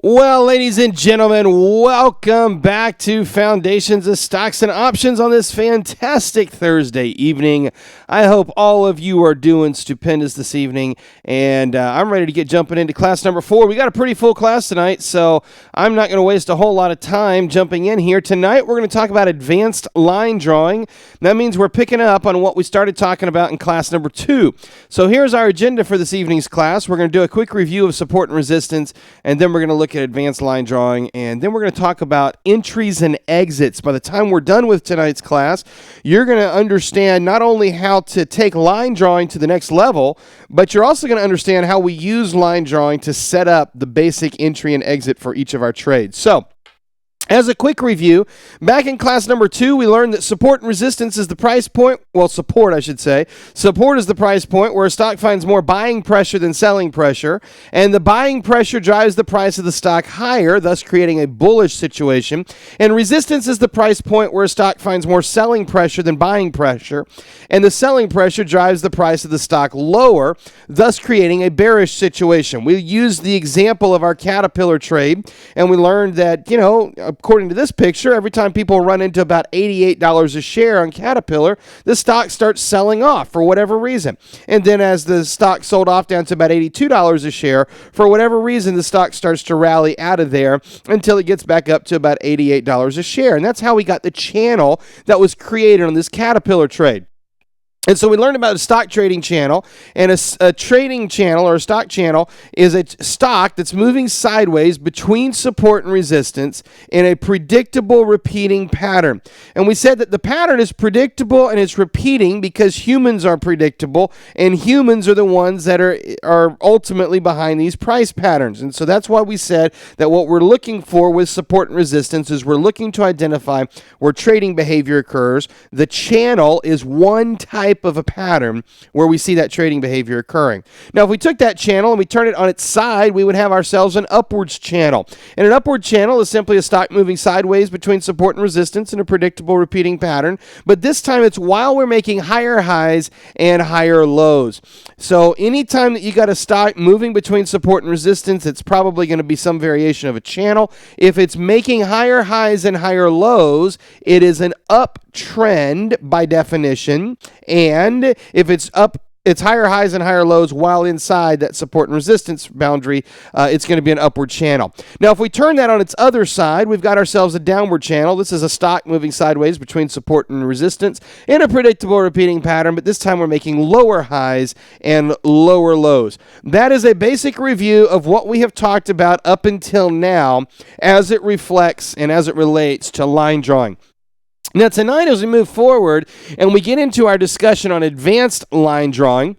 Well, ladies and gentlemen, welcome back to Foundations of Stocks and Options on this fantastic Thursday evening. I hope all of you are doing stupendous this evening, and I'm ready to get jumping into class number 4. We got a pretty full class tonight, so I'm not going to waste a whole lot of time jumping in here. Tonight, we're going to talk about advanced line drawing. That means we're picking up on what we started talking about in class number 2. So here's our agenda for this evening's class. We're going to do a quick review of support and resistance, and then we're going to look at advanced line drawing, and then we're going to talk about entries and exits. By the time we're done with tonight's class, you're going to understand not only how to take line drawing to the next level, but you're also going to understand how we use line drawing to set up the basic entry and exit for each of our trades. So, as a quick review, back in class number 2, we learned that support and resistance is the price point. Well, support, I should say. Support is the price point where a stock finds more buying pressure than selling pressure, and the buying pressure drives the price of the stock higher, thus creating a bullish situation. And resistance is the price point where a stock finds more selling pressure than buying pressure, and the selling pressure drives the price of the stock lower, thus creating a bearish situation. We used the example of our Caterpillar trade, and we learned that, according to this picture, every time people run into about $88 a share on Caterpillar, the stock starts selling off for whatever reason. And then as the stock sold off down to about $82 a share, for whatever reason, the stock starts to rally out of there until it gets back up to about $88 a share. And that's how we got the channel that was created on this Caterpillar trade. And so we learned about a stock trading channel, and a trading channel or a stock channel is a stock that's moving sideways between support and resistance in a predictable repeating pattern. And we said that the pattern is predictable and it's repeating because humans are predictable, and humans are the ones that are ultimately behind these price patterns. And so that's why we said that what we're looking for with support and resistance is we're looking to identify where trading behavior occurs. The channel is one type of a pattern where we see that trading behavior occurring. Now, if we took that channel and we turn it on its side, we would have ourselves an upwards channel. And an upward channel is simply a stock moving sideways between support and resistance in a predictable repeating pattern. But this time it's while we're making higher highs and higher lows. So anytime that you got a stock moving between support and resistance, it's probably going to be some variation of a channel. If it's making higher highs and higher lows, it is an uptrend by definition. And if it's higher highs and higher lows while inside that support and resistance boundary, it's going to be an upward channel. Now, if we turn that on its other side, we've got ourselves a downward channel. This is a stock moving sideways between support and resistance in a predictable repeating pattern, but this time we're making lower highs and lower lows. That is a basic review of what we have talked about up until now as it reflects and as it relates to line drawing. Now, tonight, as we move forward and we get into our discussion on advanced line drawing,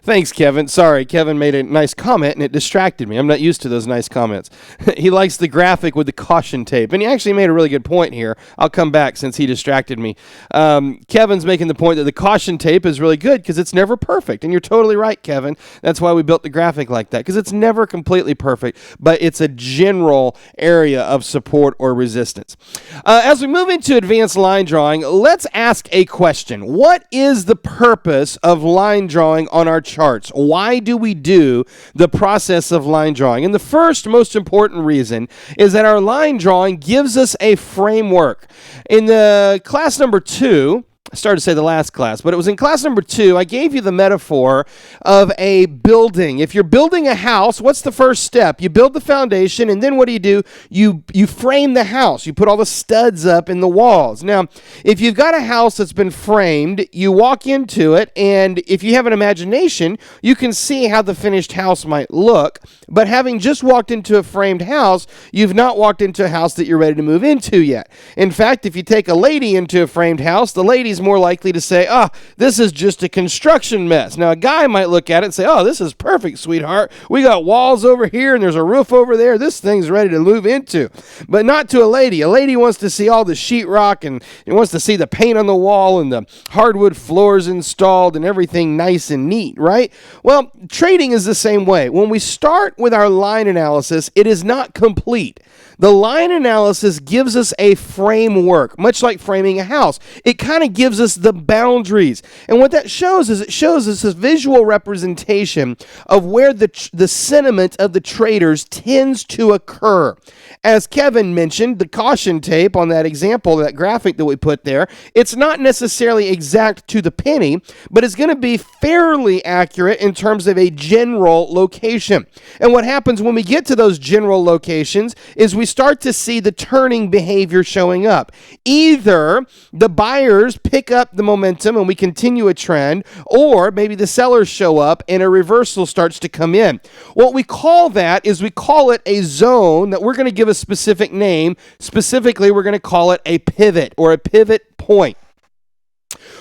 thanks, Kevin. Sorry, Kevin made a nice comment and it distracted me. I'm not used to those nice comments. He likes the graphic with the caution tape, and he actually made a really good point here. I'll come back since he distracted me. Kevin's making the point that the caution tape is really good because it's never perfect, and you're totally right, Kevin. That's why we built the graphic like that, because it's never completely perfect, but it's a general area of support or resistance. As we move into advanced line drawing, let's ask a question. What is the purpose of line drawing on our charts? Why do we do the process of line drawing? And the first most important reason is that our line drawing gives us a framework. In the class number 2, I started to say the last class, but it was in class number 2, I gave you the metaphor of a building. If you're building a house, what's the first step? You build the foundation, and then what do? You frame the house. You put all the studs up in the walls. Now, if you've got a house that's been framed, you walk into it, and if you have an imagination, you can see how the finished house might look. But having just walked into a framed house, you've not walked into a house that you're ready to move into yet. In fact, if you take a lady into a framed house, the lady's more likely to say, this is just a construction mess. Now, a guy might look at it and say, this is perfect, sweetheart. We got walls over here and there's a roof over there. This thing's ready to move into. But not to a lady. A lady wants to see all the sheetrock and wants to see the paint on the wall and the hardwood floors installed and everything nice and neat, right? Well, trading is the same way. When we start with our line analysis, it is not complete. The line analysis gives us a framework, much like framing a house. It kind of gives us the boundaries. And what that shows is it shows us a visual representation of where the sentiment of the traders tends to occur. As Kevin mentioned, the caution tape on that example, that graphic that we put there, it's not necessarily exact to the penny, but it's going to be fairly accurate in terms of a general location. And what happens when we get to those general locations is we start to see the turning behavior showing up. Either the buyers pick up the momentum and we continue a trend, or maybe the sellers show up and a reversal starts to come in. What we call that is we call it a zone that we're going to give a specific name. Specifically, we're going to call it a pivot or a pivot point.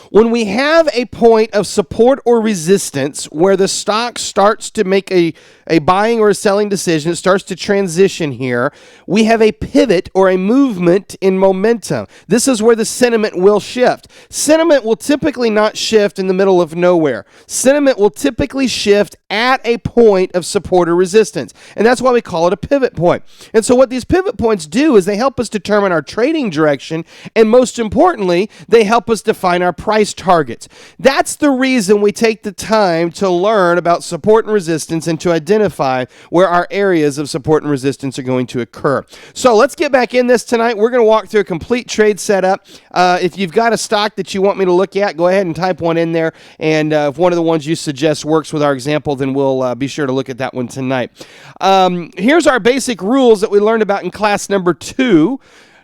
When we have a point of support or resistance where the stock starts to make a buying or a selling decision, it starts to transition here, we have a pivot or a movement in momentum. This is where the sentiment will shift. Sentiment will typically not shift in the middle of nowhere. Sentiment will typically shift at a point of support or resistance. And that's why we call it a pivot point. And so what these pivot points do is they help us determine our trading direction, and most importantly, they help us define our price targets. That's the reason we take the time to learn about support and resistance and to identify where our areas of support and resistance are going to occur. So let's get back in this tonight. We're going to walk through a complete trade setup. If you've got a stock that you want me to look at, go ahead and type one in there. And if one of the ones you suggest works with our example, then we'll be sure to look at that one tonight. Here's our basic rules that we learned about in class number 2.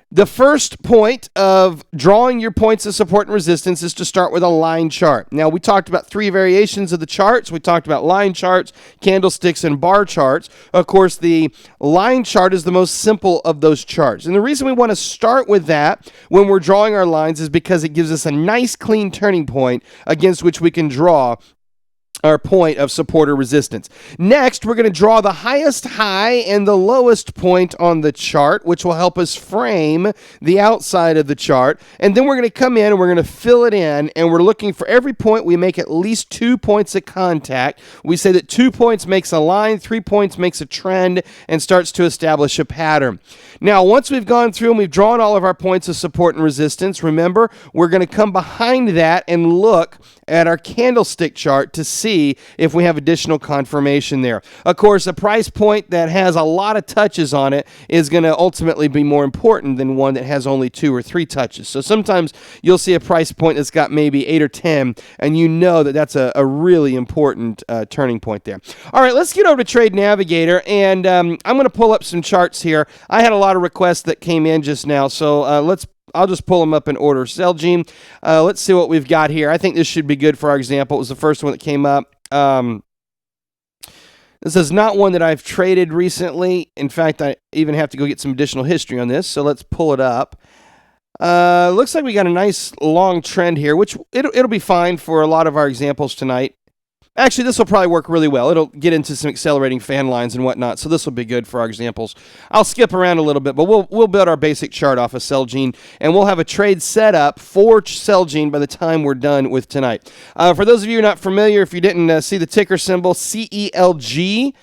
The first point of drawing your points of support and resistance is to start with a line chart. Now, we talked about 3 variations of the charts. We talked about line charts, candlesticks, and bar charts. Of course, the line chart is the most simple of those charts. And the reason we want to start with that when we're drawing our lines is because it gives us a nice, clean turning point against which we can draw our point of support or resistance. Next, we're going to draw the highest high and the lowest point on the chart, which will help us frame the outside of the chart. And then we're going to come in and we're going to fill it in, and we're looking for every point we make at least 2 points of contact. We say that 2 points makes a line, 3 points makes a trend, and starts to establish a pattern. Now, once we've gone through and we've drawn all of our points of support and resistance, remember, we're going to come behind that and look at our candlestick chart to see if we have additional confirmation there. Of course, a price point that has a lot of touches on it is going to ultimately be more important than one that has only 2 or 3 touches. So sometimes you'll see a price point that's got maybe 8 or 10, and you know that that's a really important turning point there. All right, let's get over to Trade Navigator, and I'm going to pull up some charts here. I had a lot of requests that came in just now, so I'll just pull them up in order. Celgene, let's see what we've got here. I think this should be good for our example. It was the first one that came up. This is not one that I've traded recently. In fact, I even have to go get some additional history on this, so let's pull it up. Looks like we got a nice long trend here, which it'll be fine for a lot of our examples tonight. Actually, this will probably work really well. It'll get into some accelerating fan lines and whatnot, so this will be good for our examples. I'll skip around a little bit, but we'll build our basic chart off of Celgene, and we'll have a trade set up for Celgene by the time we're done with tonight. For those of you who are not familiar, if you didn't see the ticker symbol, CELG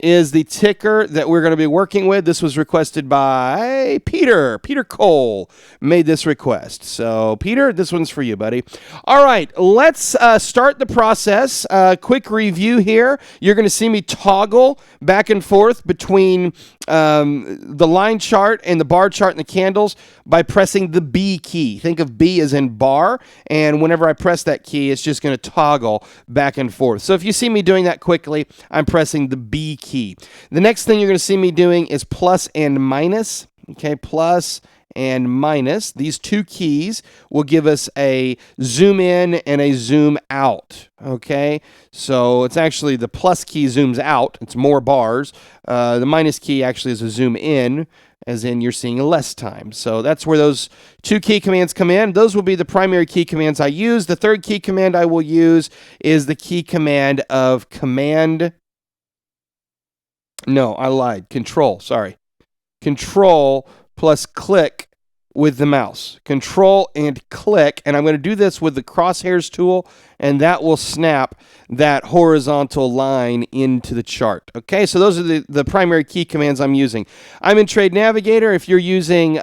is the ticker that we're going to be working with. This was requested by Peter. Peter Cole made this request. So, Peter, this one's for you, buddy. All right, let's start the process. Quick review here. You're going to see me toggle back and forth between the line chart and the bar chart and the candles by pressing the B key. Think of B as in bar, and whenever I press that key, it's just going to toggle back and forth. So if you see me doing that quickly, I'm pressing the B key. The next thing you're going to see me doing is plus and minus. Okay, plus and minus. These 2 keys will give us a zoom in and a zoom out. Okay, so it's actually the plus key zooms out. It's more bars. The minus key actually is a zoom in, as in you're seeing less time. So that's where those 2 key commands come in. Those will be the primary key commands I use. The third key command I will use is the key command of Control, sorry. Control plus click with the mouse. Control and click, and I'm going to do this with the crosshairs tool, and that will snap that horizontal line into the chart. Okay, so those are the primary key commands I'm using. I'm in Trade Navigator. If you're using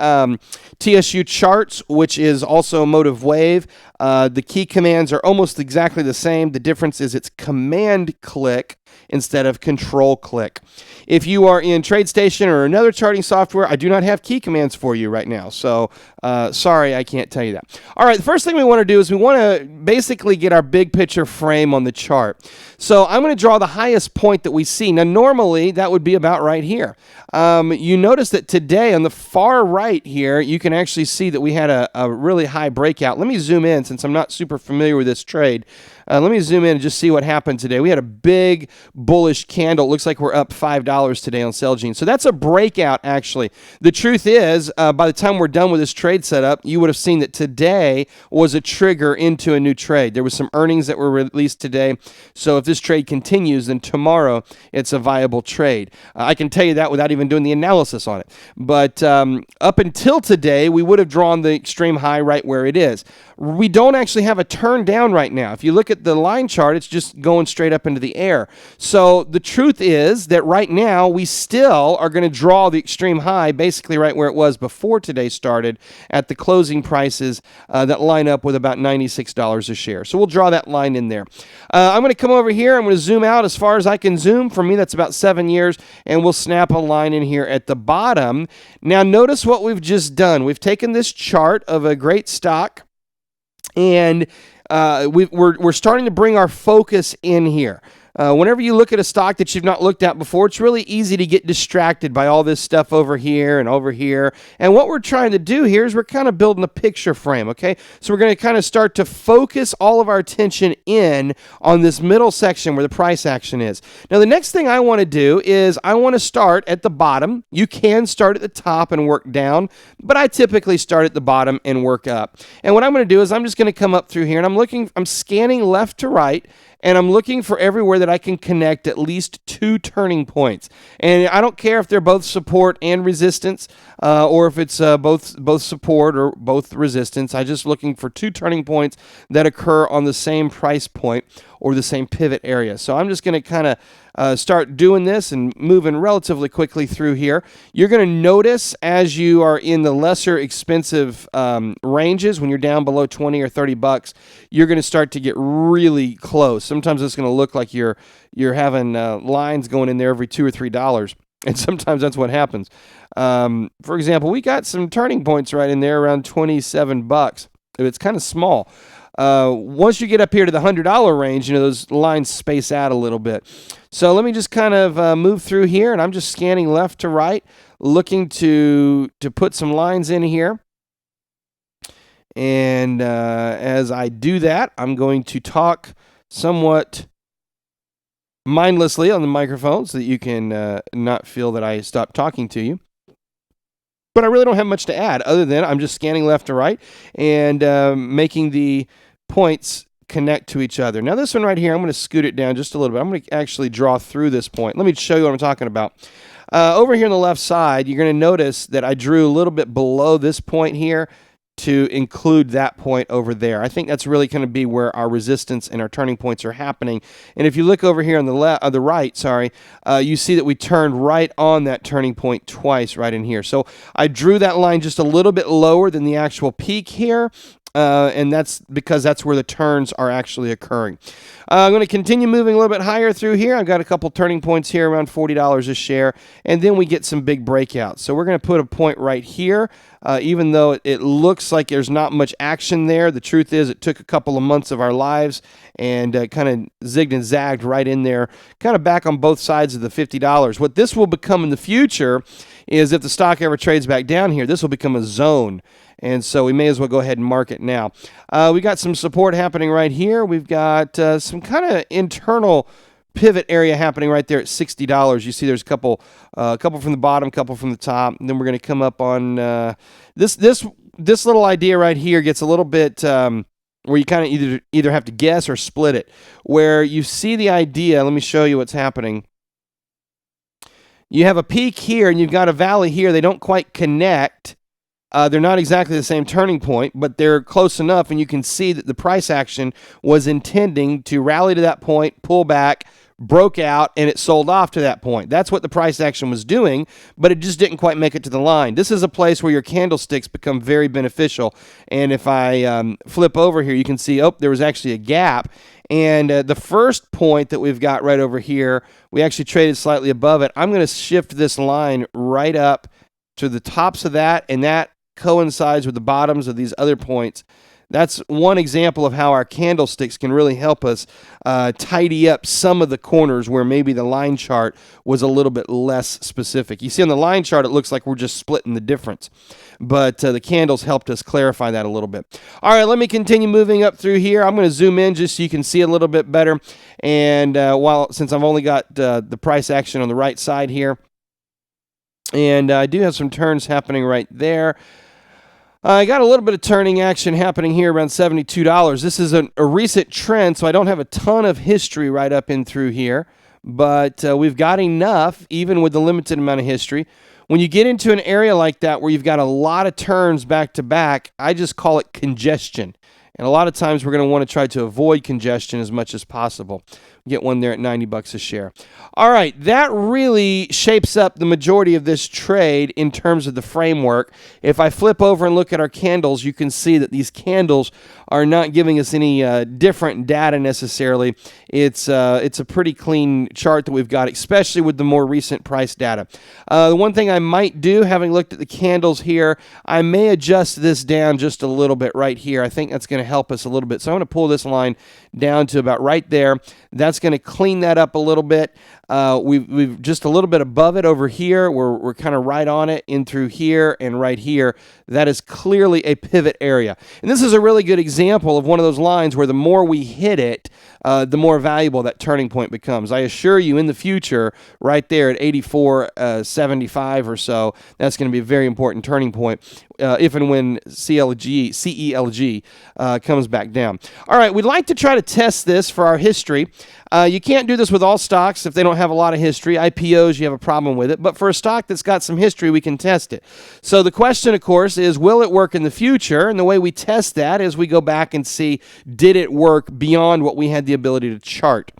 TSU Charts, which is also Motive Wave, the key commands are almost exactly the same. The difference is it's command click instead of control click. If you are in TradeStation or another charting software, I do not have key commands for you right now. So sorry, I can't tell you that. All right, the first thing we want to do is we want to basically get our big picture frame on the chart. So I'm going to draw the highest point that we see. Now, normally that would be about right here. You notice that today on the far right here, you can actually see that we had a really high breakout. Let me zoom in since I'm not super familiar with this trade. Let me zoom in and just see what happened today. We had a big bullish candle. It looks like we're up $5 today on Celgene. So that's a breakout, actually. The truth is, by the time we're done with this trade setup, you would have seen that today was a trigger into a new trade. There was some earnings that were released today. So if this trade continues, then tomorrow it's a viable trade. I can tell you that without even doing the analysis on it. But up until today, we would have drawn the extreme high right where it is. We don't actually have a turn down right now. If you look at the line chart, it's just going straight up into the air. So the truth is that right now we still are going to draw the extreme high basically right where it was before today started at the closing prices that line up with about $96 a share. So we'll draw that line in there. I'm going to come over here. I'm going to zoom out as far as I can zoom. For me, that's about 7 years, and we'll snap a line in here at the bottom. Now notice what we've just done. We've taken this chart of a great stock, and we're starting to bring our focus in here. Whenever you look at a stock that you've not looked at before, it's really easy to get distracted by all this stuff over here and over here. And what we're trying to do here is we're kind of building a picture frame, okay? So we're going to kind of start to focus all of our attention in on this middle section where the price action is. Now, the next thing I want to do is I want to start at the bottom. You can start at the top and work down, but I typically start at the bottom and work up. And what I'm going to do is I'm just going to come up through here, and I'm scanning left to right, and I'm looking for everywhere that I can connect at least 2 turning points. And I don't care if they're both support and resistance, or if it's both support or both resistance. I'm just looking for 2 turning points that occur on the same price point or the same pivot area. So I'm just going to kind of start doing this and moving relatively quickly through here. You're going to notice as you are in the lesser expensive ranges, when you're down below 20 or 30 bucks, you're going to start to get really close. Sometimes it's going to look like you're having lines going in there every $2 or $3, and sometimes that's what happens. For example, we got some turning points right in there around 27 bucks. It's kind of small. Once you get up here to the $100 range, those lines space out a little bit. So let me just kind of move through here, and I'm just scanning left to right, looking to put some lines in here. And as I do that, I'm going to talk somewhat mindlessly on the microphone so that you can not feel that I stopped talking to you. But I really don't have much to add other than I'm just scanning left to right and making the points connect to each other. Now this one right here, I'm going to scoot it down just a little bit. I'm going to actually draw through this point. Let me show you what I'm talking about. Over here on the left side, you're going to notice that I drew a little bit below this point here to include that point over there. I think that's really going to be where our resistance and our turning points are happening. And if you look over here on the right, you see that we turned right on that turning point twice right in here. So I drew that line just a little bit lower than the actual peak here. And that's because that's where the turns are actually occurring. I'm going to continue moving a little bit higher through here. I've got a couple turning points here around $40 a share, and then we get some big breakouts. So we're going to put a point right here. Even though it looks like there's not much action there, the truth is it took a couple of months of our lives and kind of zigged and zagged right in there, kind of back on both sides of the $50. What this will become in the future is if the stock ever trades back down here, this will become a zone. And so we may as well go ahead and mark it now. We got some support happening right here. We've got some kind of internal pivot area happening right there at $60. You see there's a couple from the bottom, a couple from the top, and then we're going to come up on this little idea right here gets a little bit where you kind of either have to guess or split it. Where you see the idea, let me show you what's happening. You have a peak here and you've got a valley here. They don't quite connect. They're not exactly the same turning point, but they're close enough, and you can see that the price action was intending to rally to that point, pull back, broke out, and it sold off to that point. That's what the price action was doing, but it just didn't quite make it to the line. This is a place where your candlesticks become very beneficial. And if I flip over here, you can see, there was actually a gap. And the first point that we've got right over here, we actually traded slightly above it. I'm going to shift this line right up to the tops of that, and that coincides with the bottoms of these other points. That's one example of how our candlesticks can really help us tidy up some of the corners where maybe the line chart was a little bit less specific. You see on the line chart, it looks like we're just splitting the difference, but the candles helped us clarify that a little bit. All right, let me continue moving up through here. I'm going to zoom in just so you can see a little bit better. And since I've only got the price action on the right side here, and I do have some turns happening right there. I got a little bit of turning action happening here around $72. This is a recent trend, so I don't have a ton of history right up in through here, but we've got enough, even with the limited amount of history. When you get into an area like that where you've got a lot of turns back to back, I just call it congestion. And a lot of times we're going to want to try to avoid congestion as much as possible. Get one there at $90 a share. All right, that really shapes up the majority of this trade in terms of the framework. If I flip over and look at our candles, you can see that these candles are not giving us any different data necessarily. It's a pretty clean chart that we've got, especially with the more recent price data. The one thing I might do, having looked at the candles here, I may adjust this down just a little bit right here. I think that's going to help us a little bit. So I'm going to pull this line down to about right there. That's going to clean that up a little bit. We've just a little bit above it over here. We're kind of right on it in through here and right here. That is clearly a pivot area. And this is a really good example of one of those lines where the more we hit it, the more valuable that turning point becomes. I assure you in the future, right there at 84.75 or so, that's going to be a very important turning point if and when CELG comes back down. All right, we'd like to try to test this for our history. You can't do this with all stocks if they don't have a lot of history. IPOs, you have a problem with it. But for a stock that's got some history, we can test it. So the question, of course, is will it work in the future? And the way we test that is we go back and see, did it work beyond what we had the ability to chart?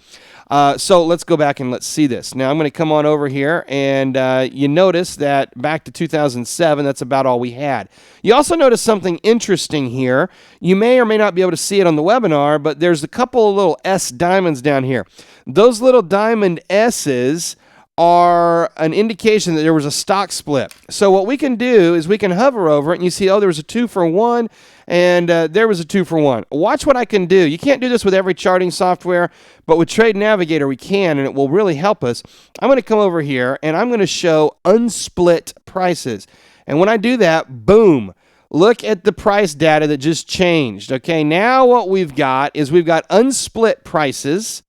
So let's go back and let's see this. Now I'm going to come on over here, and you notice that back to 2007, that's about all we had. You also notice something interesting here. You may or may not be able to see it on the webinar, but there's a couple of little S diamonds down here. Those little diamond S's are an indication that there was a stock split. So what we can do is we can hover over it, and you see, there was a 2-for-1, and there was a 2-for-1. Watch what I can do. You can't do this with every charting software, but with Trade Navigator we can, and it will really help us. I'm going to come over here, and I'm going to show unsplit prices. And when I do that, boom, look at the price data that just changed. Okay, now what we've got is we've got unsplit prices.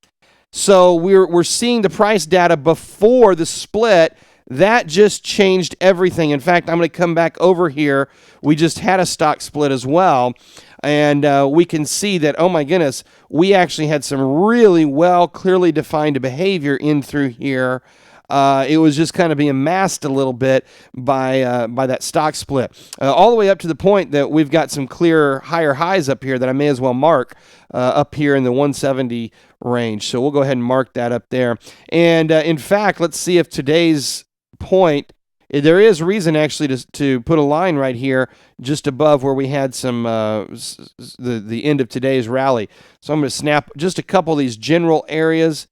So we're seeing the price data before the split. That just changed everything. In fact, I'm going to come back over here. We just had a stock split as well. And we can see that, oh my goodness, we actually had some really well, clearly defined behavior in through here. It was just kind of being masked a little bit by that stock split. All the way up to the point that we've got some clear higher highs up here that I may as well mark up here in the 170 range. So we'll go ahead and mark that up there. And in fact, let's see if today's point, there is reason actually to put a line right here just above where we had some the end of today's rally. So I'm going to snap just a couple of these general areas.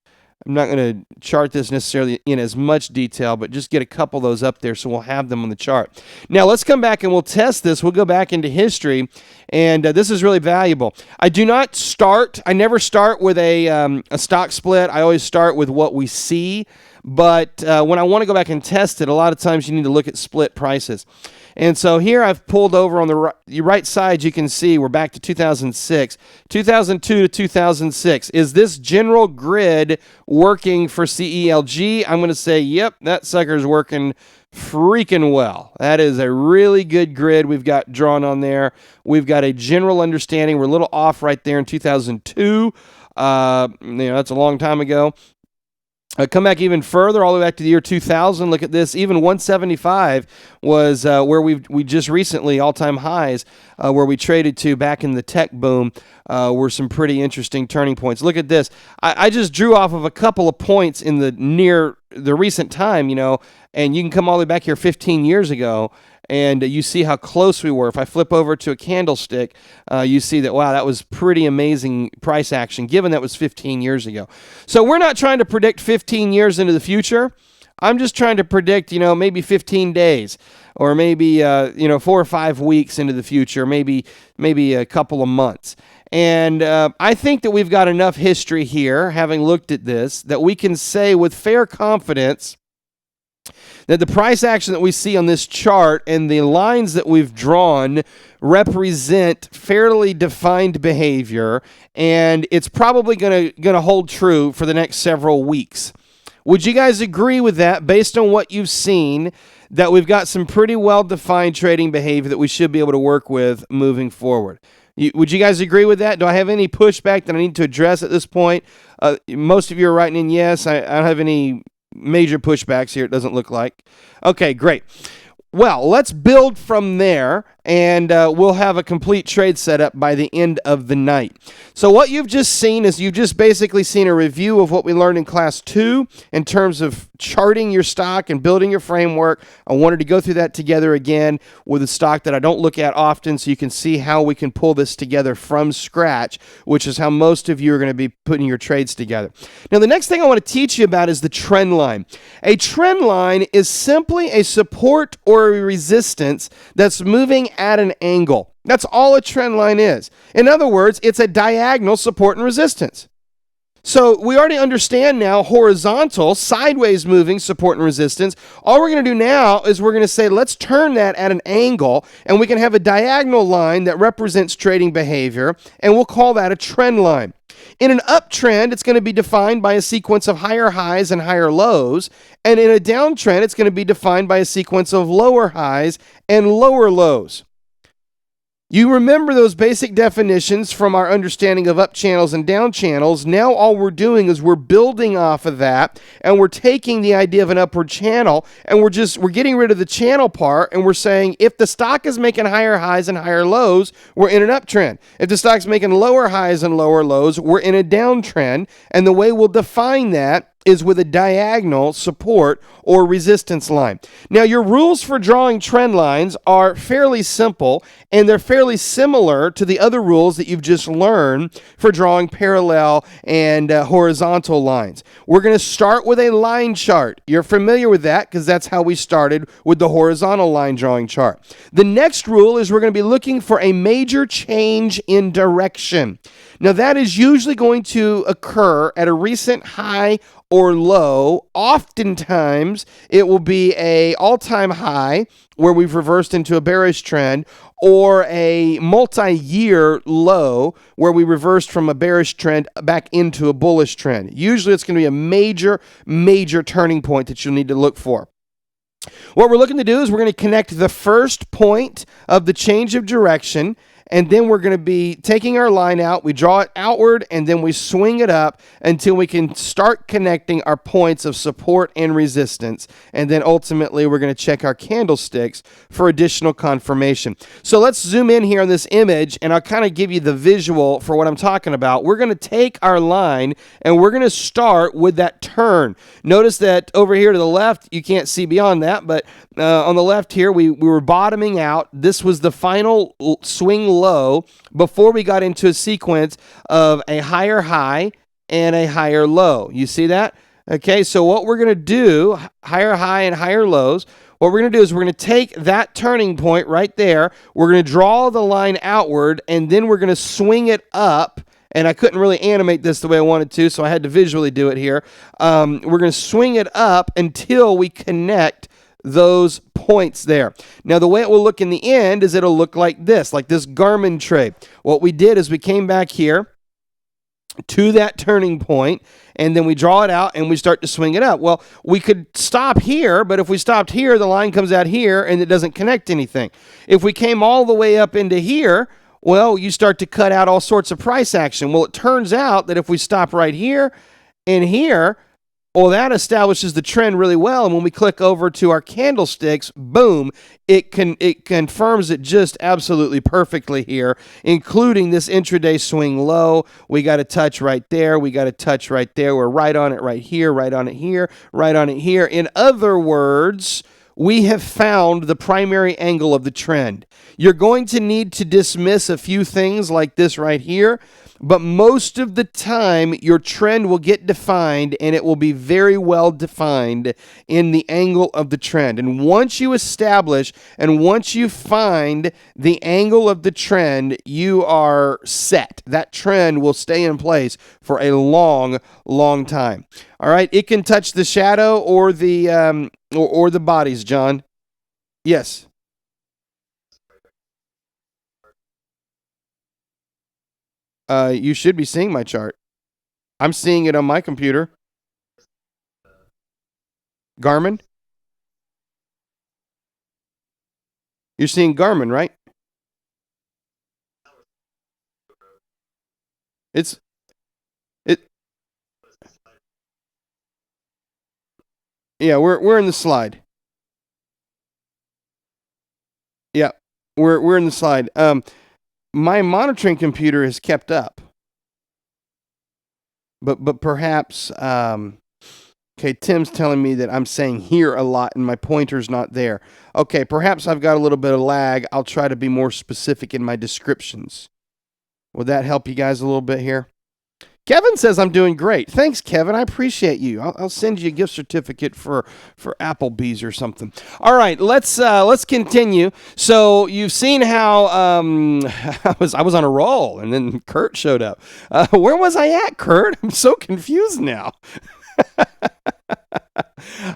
I'm not going to chart this necessarily in as much detail, but just get a couple of those up there so we'll have them on the chart. Now, let's come back and we'll test this. We'll go back into history, and this is really valuable. I never start with a stock split. I always start with what we see, but when I want to go back and test it, a lot of times you need to look at split prices. And so here I've pulled over on the right side. You can see we're back to 2006, 2002 to 2006. Is this general grid working for CELG? I'm going to say, yep, that sucker's working freaking well. That is a really good grid we've got drawn on there. We've got a general understanding. We're a little off right there in 2002. That's a long time ago. Come back even further, all the way back to the year 2000. Look at this. Even 175 was where we just recently, all-time highs, where we traded to back in the tech boom, were some pretty interesting turning points. Look at this. I just drew off of a couple of points in the recent time, and you can come all the way back here 15 years ago, and you see how close we were. If I flip over to a candlestick, you see that, wow, that was pretty amazing price action, given that was 15 years ago. So we're not trying to predict 15 years into the future. I'm just trying to predict, maybe 15 days, or maybe, 4 or 5 weeks into the future, maybe a couple of months. And I think that we've got enough history here, having looked at this, that we can say with fair confidence that the price action that we see on this chart and the lines that we've drawn represent fairly defined behavior, and it's probably going to hold true for the next several weeks. Would you guys agree with that, based on what you've seen, that we've got some pretty well-defined trading behavior that we should be able to work with moving forward? Would you guys agree with that? Do I have any pushback that I need to address at this point? Most of you are writing in yes. I don't have any major pushbacks here, it doesn't look like. Okay, great. Well, let's build from there, and we'll have a complete trade setup by the end of the night. So what you've just seen is you've just basically seen a review of what we learned in class 2 in terms of charting your stock and building your framework. I wanted to go through that together again with a stock that I don't look at often, so you can see how we can pull this together from scratch, which is how most of you are going to be putting your trades together. Now, the next thing I want to teach you about is the trend line. A trend line is simply a support or a resistance that's moving at an angle. That's all a trend line is. In other words, it's a diagonal support and resistance. So we already understand now horizontal, sideways moving support and resistance. All we're going to do now is we're going to say, let's turn that at an angle, and we can have a diagonal line that represents trading behavior, and we'll call that a trend line. In an uptrend, it's going to be defined by a sequence of higher highs and higher lows, and in a downtrend, it's going to be defined by a sequence of lower highs and lower lows. You remember those basic definitions from our understanding of up channels and down channels. Now all we're doing is we're building off of that, and we're taking the idea of an upward channel, and we're getting rid of the channel part, and we're saying if the stock is making higher highs and higher lows, we're in an uptrend. If the stock's making lower highs and lower lows, we're in a downtrend, and the way we'll define that is with a diagonal support or resistance line. Now, your rules for drawing trend lines are fairly simple, and they're fairly similar to the other rules that you've just learned for drawing parallel and horizontal lines. We're going to start with a line chart. You're familiar with that because that's how we started with the horizontal line drawing chart. The next rule is we're going to be looking for a major change in direction. Now, that is usually going to occur at a recent high or low. Oftentimes, it will be an all-time high where we've reversed into a bearish trend, or a multi-year low where we reversed from a bearish trend back into a bullish trend. Usually, it's going to be a major, major turning point that you'll need to look for. What we're looking to do is we're going to connect the first point of the change of direction, and then we're going to be taking our line out, we draw it outward, and then we swing it up until we can start connecting our points of support and resistance. And then ultimately, we're going to check our candlesticks for additional confirmation. So let's zoom in here on this image, and I'll kind of give you the visual for what I'm talking about. We're going to take our line, and we're going to start with that turn. Notice that over here to the left, you can't see beyond that, but on the left here, we were bottoming out. This was the final swing low before we got into a sequence of a higher high and a higher low. You see that? Okay, so what we're going to do, higher high and higher lows, what we're going to do is we're going to take that turning point right there, we're going to draw the line outward, and then we're going to swing it up. And I couldn't really animate this the way I wanted to, so I had to visually do it here. We're going to swing it up until we connect those points there. Now, the way it will look in the end is it'll look like this Garmin trade. What we did is we came back here to that turning point, and then we draw it out and we start to swing it up. Well, we could stop here, but if we stopped here, the line comes out here and it doesn't connect anything. If we came all the way up into here, well, you start to cut out all sorts of price action. Well, it turns out that if we stop right here and here, Well, that establishes the trend really well, and when we click over to our candlesticks, boom, it confirms it just absolutely perfectly here, including this intraday swing low. We got a touch right there. We got a touch right there. We're right on it right here, right on it here, right on it here. In other words, we have found the primary angle of the trend. You're going to need to dismiss a few things like this right here, but most of the time, your trend will get defined, and it will be very well defined in the angle of the trend. And once you establish and once you find the angle of the trend, you are set. That trend will stay in place for a long, long time. All right, it can touch the shadow or the bodies, John. Yes. You should be seeing my chart. I'm seeing it on my computer. Garmin? You're seeing Garmin, right? It's it Yeah, we're in the slide. Yeah. We're in the slide. My monitoring computer has kept up. But perhaps okay, Tim's telling me that I'm saying here a lot and my pointer's not there. Okay, perhaps I've got a little bit of lag. I'll try to be more specific in my descriptions. Will that help you guys a little bit here? Kevin says I'm doing great. Thanks, Kevin. I appreciate you. I'll send you a gift certificate for Applebee's or something. All right, let's continue. So you've seen how I was on a roll, and then Kurt showed up. Where was I at, Kurt? I'm so confused now.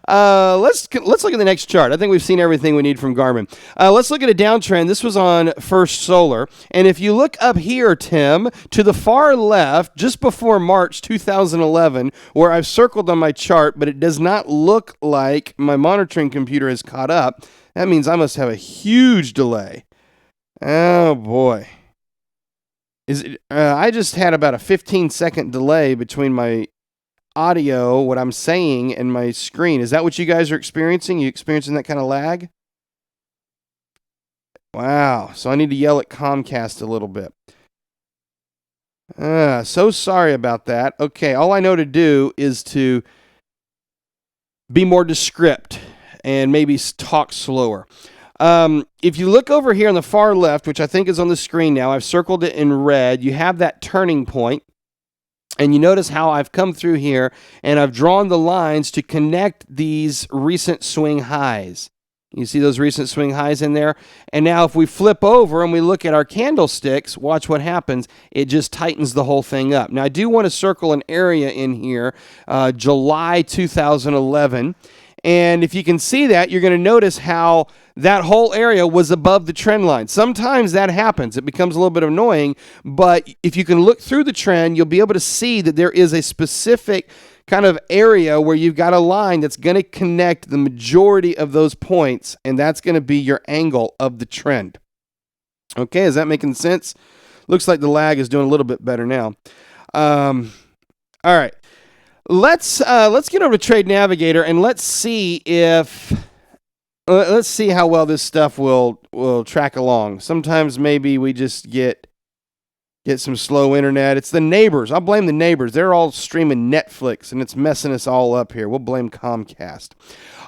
Let's look at the next chart. I think we've seen everything we need from Garmin. Let's look at a downtrend. This was on First Solar, and if you look up here, Tim, to the far left, just before March 2011, where I've circled on my chart, but it does not look like my monitoring computer has caught up. That means I must have a huge delay. Oh boy. I just had about a 15-second delay between my audio, what I'm saying, and my screen. Is that what you guys are experiencing? You experiencing that kind of lag? Wow. So I need to yell at Comcast a little bit. So sorry about that. Okay, all I know to do is to be more descript and maybe talk slower. If you look over here on the far left, which I think is on the screen now, I've circled it in red, you have that turning point. And you notice how I've come through here and I've drawn the lines to connect these recent swing highs. You see those recent swing highs in there? And now if we flip over and we look at our candlesticks, watch what happens. It just tightens the whole thing up. Now I do want to circle an area in here, July 2011. And if you can see that, you're going to notice how that whole area was above the trend line. Sometimes that happens. It becomes a little bit annoying, but if you can look through the trend, you'll be able to see that there is a specific kind of area where you've got a line that's going to connect the majority of those points, and that's going to be your angle of the trend. Okay, is that making sense? Looks like the lag is doing a little bit better now. All right. Let's get over to Trade Navigator and let's see how well this stuff will track along. Sometimes maybe we just get some slow internet. It's the neighbors. I'll blame the neighbors. They're all streaming Netflix and it's messing us all up here. We'll blame Comcast.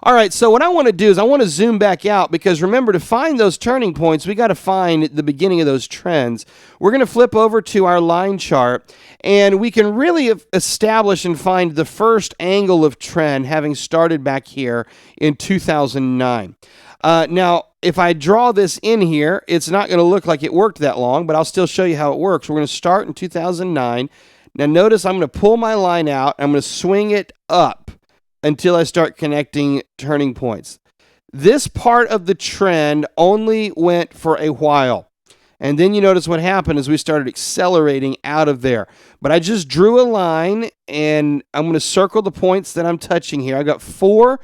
All right, so what I want to do is I want to zoom back out because remember, to find those turning points, we got to find the beginning of those trends. We're going to flip over to our line chart, and we can really establish and find the first angle of trend having started back here in 2009. Now, if I draw this in here, it's not going to look like it worked that long, but I'll still show you how it works. We're going to start in 2009. Now, notice I'm going to pull my line out. I'm going to swing it up until I start connecting turning points. This part of the trend only went for a while. And then you notice what happened is we started accelerating out of there. But I just drew a line, and I'm going to circle the points that I'm touching here. I got 4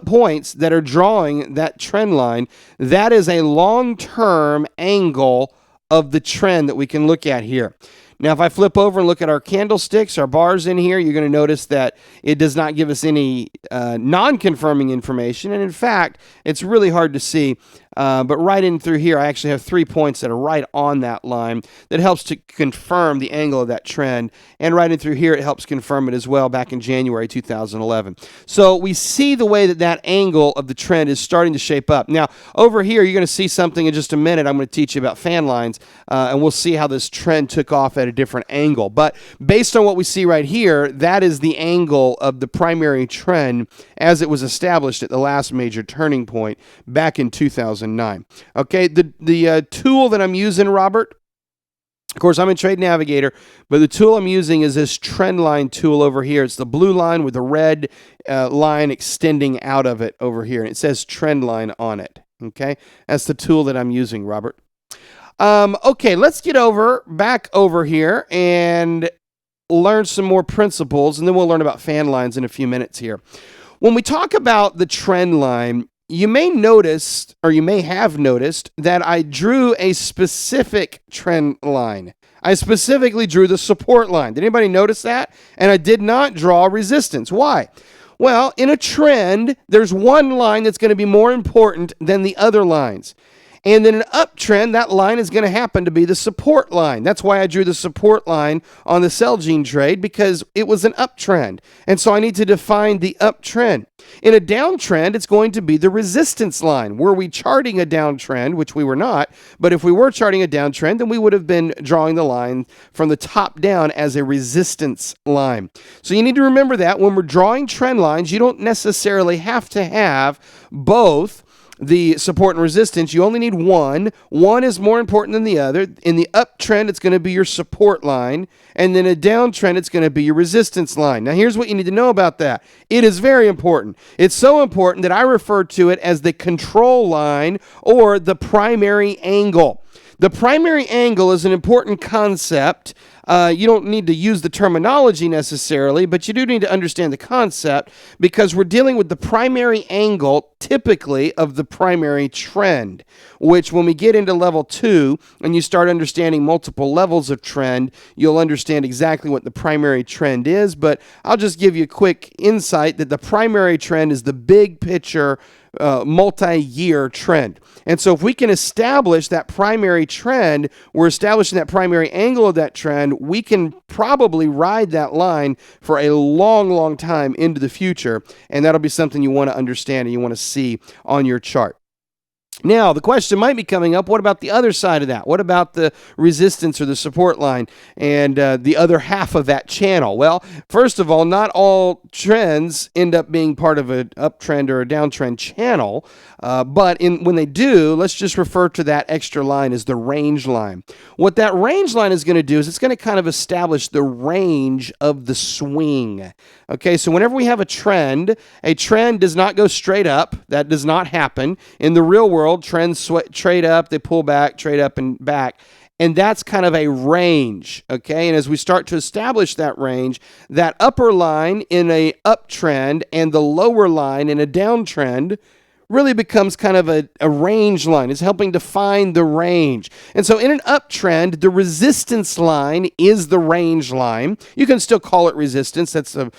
points that are drawing that trend line. That is a long-term angle of the trend that we can look at here. Now, if I flip over and look at our candlesticks, our bars in here, you're going to notice that it does not give us any non-confirming information. And in fact, it's really hard to see. But right in through here, I actually have 3 points that are right on that line that helps to confirm the angle of that trend. And right in through here, it helps confirm it as well back in January 2011. So we see the way that that angle of the trend is starting to shape up. Now, over here, you're going to see something in just a minute. I'm going to teach you about fan lines, and we'll see how this trend took off at a different angle. But based on what we see right here, that is the angle of the primary trend as it was established at the last major turning point back in 2009. Okay, the tool that I'm using, Robert, of course, I'm in Trade Navigator, but the tool I'm using is this trend line tool over here. It's the blue line with the red line extending out of it over here, and it says trend line on it. Okay, that's the tool that I'm using, Robert. Okay, let's get back over here and learn some more principles, and then we'll learn about fan lines in a few minutes here. When we talk about the trend line, you may notice, or you may have noticed, that I drew a specific trend line. I specifically drew the support line. Did anybody notice that? And I did not draw resistance. Why? Well, in a trend, there's one line that's going to be more important than the other lines. And in an uptrend, that line is going to happen to be the support line. That's why I drew the support line on the Celgene trade, because it was an uptrend. And so I need to define the uptrend. In a downtrend, it's going to be the resistance line. Were we charting a downtrend, which we were not, but if we were charting a downtrend, then we would have been drawing the line from the top down as a resistance line. So you need to remember that when we're drawing trend lines, you don't necessarily have to have both the support and resistance. You only need one. One is more important than the other. In the uptrend, it's going to be your support line, and then a downtrend, it's going to be your resistance line. Now, here's what you need to know about that. It is very important. It's so important that I refer to it as the control line or the primary angle. The primary angle is an important concept. You don't need to use the terminology necessarily, but you do need to understand the concept, because we're dealing with the primary angle typically of the primary trend, which when we get into level 2 and you start understanding multiple levels of trend, you'll understand exactly what the primary trend is. But I'll just give you a quick insight that the primary trend is the big picture multi-year trend. And so if we can establish that primary trend, we're establishing that primary angle of that trend, we can probably ride that line for a long, long time into the future. And that'll be something you want to understand and you want to see on your chart. Now, the question might be coming up, what about the other side of that? What about the resistance or the support line and the other half of that channel? Well, first of all, not all trends end up being part of an uptrend or a downtrend channel, but when they do, let's just refer to that extra line as the range line. What that range line is going to do is it's going to kind of establish the range of the swing. Okay, so whenever we have a trend does not go straight up. That does not happen. In the real world, trends trade up, they pull back, trade up and back. And that's kind of a range, okay? And as we start to establish that range, that upper line in a uptrend and the lower line in a downtrend really becomes kind of a range line. It's helping define the range. And so in an uptrend, the resistance line is the range line. You can still call it resistance. That's a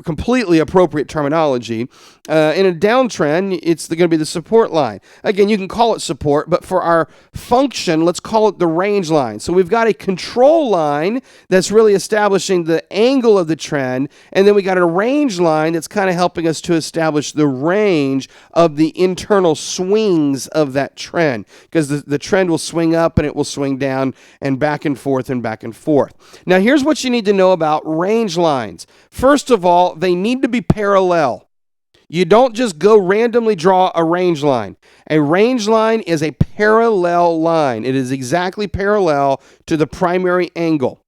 completely appropriate terminology. In a downtrend, it's going to be the support line. Again, you can call it support, but for our function, let's call it the range line. So we've got a control line that's really establishing the angle of the trend, and then we got a range line that's kind of helping us to establish the range of the internal swings of that trend, because the trend will swing up and it will swing down and back and forth and back and forth. Now, here's what you need to know about range lines. First of all, they need to be parallel. You don't just go randomly draw a range line. A range line is a parallel line. It is exactly parallel to the primary angle.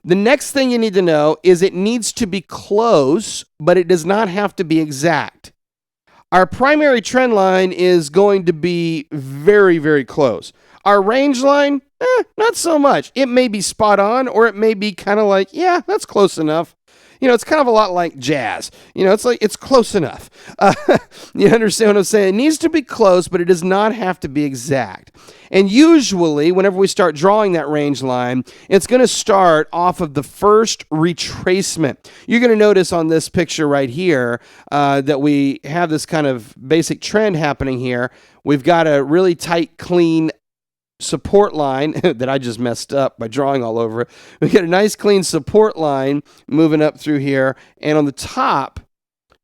The next thing you need to know is it needs to be close, but it does not have to be exact. Our primary trend line is going to be very, very close. Our range line, not so much. It may be spot on, or it may be kind of like, yeah, that's close enough. it's kind of a lot like jazz. It's like it's close enough. You understand what I'm saying? It needs to be close, but it does not have to be exact. And usually, whenever we start drawing that range line, it's going to start off of the first retracement. You're going to notice on this picture right here that we have this kind of basic trend happening here. We've got a really tight, clean support line that I just messed up by drawing all over it. We get a nice, clean support line moving up through here. And on the top,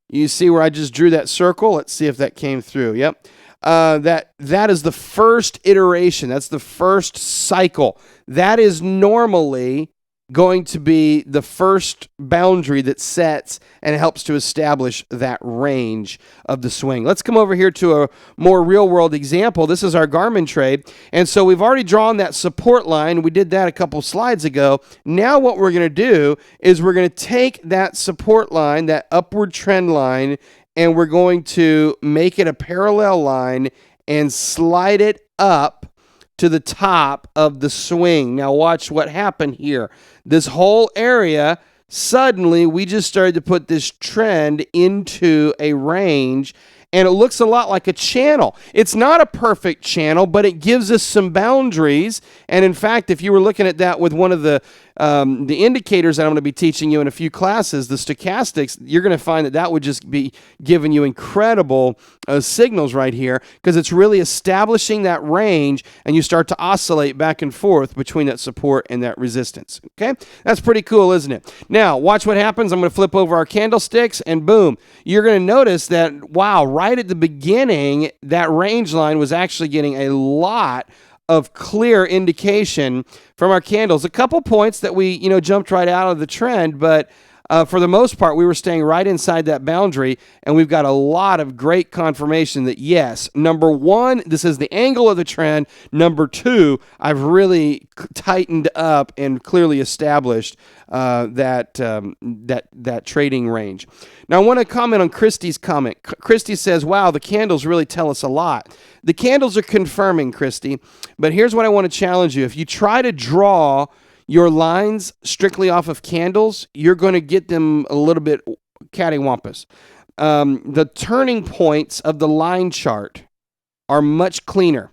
you see where I just drew that circle? Let's see if that came through. Yep. That is the first iteration. That's the first cycle. That is normally going to be the first boundary that sets and helps to establish that range of the swing. Let's come over here to a more real-world example. This is our Garmin tray, and so we've already drawn that support line. We did that a couple slides ago. Now what we're going to do is we're going to take that support line, that upward trend line, and we're going to make it a parallel line and slide it up to the top of the swing. Now watch what happened here. This whole area, suddenly we just started to put this trend into a range, and it looks a lot like a channel. It's not a perfect channel, but it gives us some boundaries. And in fact, if you were looking at that with one of the indicators that I'm going to be teaching you in a few classes, the stochastics, you're going to find that would just be giving you incredible signals right here, because it's really establishing that range, and you start to oscillate back and forth between that support and that resistance. Okay, that's pretty cool, isn't it? Now watch what happens. I'm going to flip over our candlesticks, and boom, you're going to notice that, wow, right at the beginning, that range line was actually getting a lot of clear indication from our candles. A couple points that we, jumped right out of the trend, but for the most part, we were staying right inside that boundary, and we've got a lot of great confirmation that, yes, number one, this is the angle of the trend. Number two, I've really tightened up and clearly established that trading range. Now, I want to comment on Christy's comment. Christy says, wow, the candles really tell us a lot. The candles are confirming, Christy, but here's what I want to challenge you. If you try to draw your lines strictly off of candles, you're going to get them a little bit cattywampus. The turning points of the line chart are much cleaner.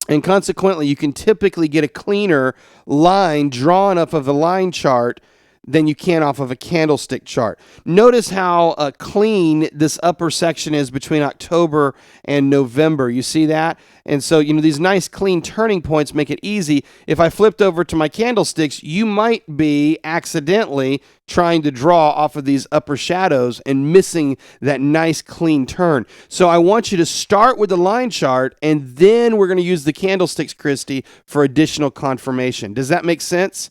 And consequently, you can typically get a cleaner line drawn off of the line chart than you can off of a candlestick chart. Notice how clean this upper section is between October and November. You see that? And so, these nice clean turning points make it easy. If I flipped over to my candlesticks, you might be accidentally trying to draw off of these upper shadows and missing that nice clean turn. So I want you to start with the line chart, and then we're going to use the candlesticks, Christy, for additional confirmation. Does that make sense?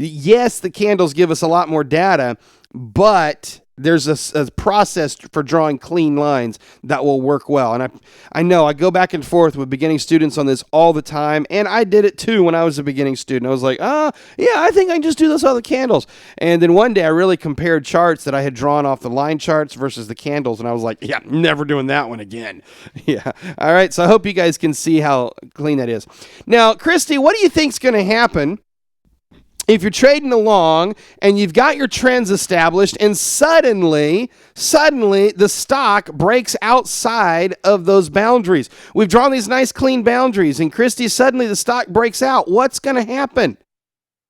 Yes, the candles give us a lot more data, but there's a process for drawing clean lines that will work well. And I know I go back and forth with beginning students on this all the time, and I did it too when I was a beginning student. I was like, yeah, I think I can just do this on the candles. And then one day I really compared charts that I had drawn off the line charts versus the candles, and I was like, yeah, never doing that one again. Yeah. All right, so I hope you guys can see how clean that is. Now, Christy, what do you think's going to happen if you're trading along and you've got your trends established, and suddenly the stock breaks outside of those boundaries? We've drawn these nice clean boundaries, and Christy, suddenly the stock breaks out. What's going to happen?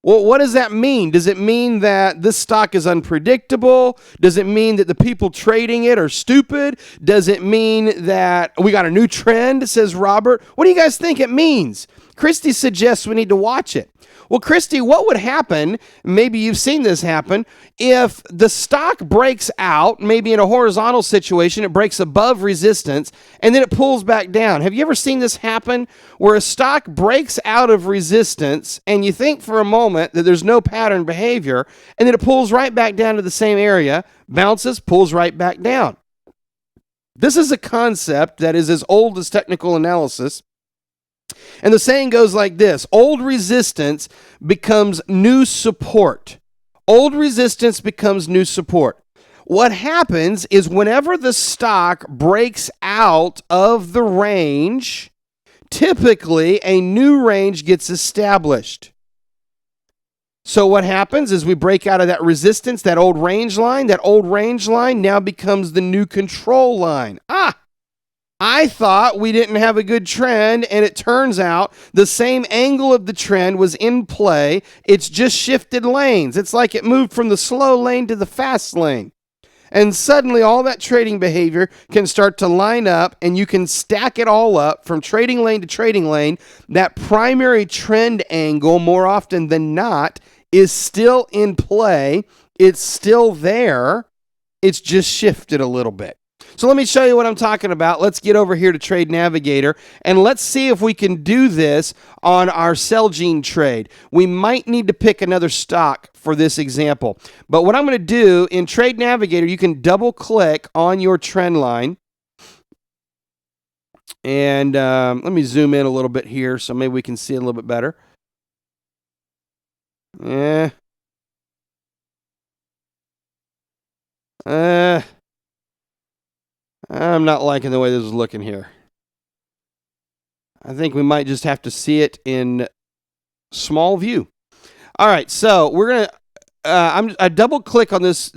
Well, what does that mean? Does it mean that this stock is unpredictable? Does it mean that the people trading it are stupid? Does it mean that we got a new trend, says Robert? What do you guys think it means? Christy suggests we need to watch it. Well, Christy, what would happen, maybe you've seen this happen, if the stock breaks out, maybe in a horizontal situation, it breaks above resistance, and then it pulls back down? Have you ever seen this happen, where a stock breaks out of resistance, and you think for a moment that there's no pattern behavior, and then it pulls right back down to the same area, bounces, pulls right back down? This is a concept that is as old as technical analysis. And the saying goes like this: old resistance becomes new support. Old resistance becomes new support. What happens is whenever the stock breaks out of the range, typically a new range gets established. So what happens is we break out of that resistance, that old range line. That old range line now becomes the new control line. I thought we didn't have a good trend, and it turns out the same angle of the trend was in play. It's just shifted lanes. It's like it moved from the slow lane to the fast lane. And suddenly all that trading behavior can start to line up, and you can stack it all up from trading lane to trading lane. That primary trend angle, more often than not, is still in play. It's still there. It's just shifted a little bit. So let me show you what I'm talking about. Let's get over here to Trade Navigator, and let's see if we can do this on our Celgene trade. We might need to pick another stock for this example. But what I'm going to do in Trade Navigator, you can double-click on your trend line. And let me zoom in a little bit here so maybe we can see it a little bit better. I'm not liking the way this is looking here. I think we might just have to see it in small view. All right, so we're gonna. I double click on this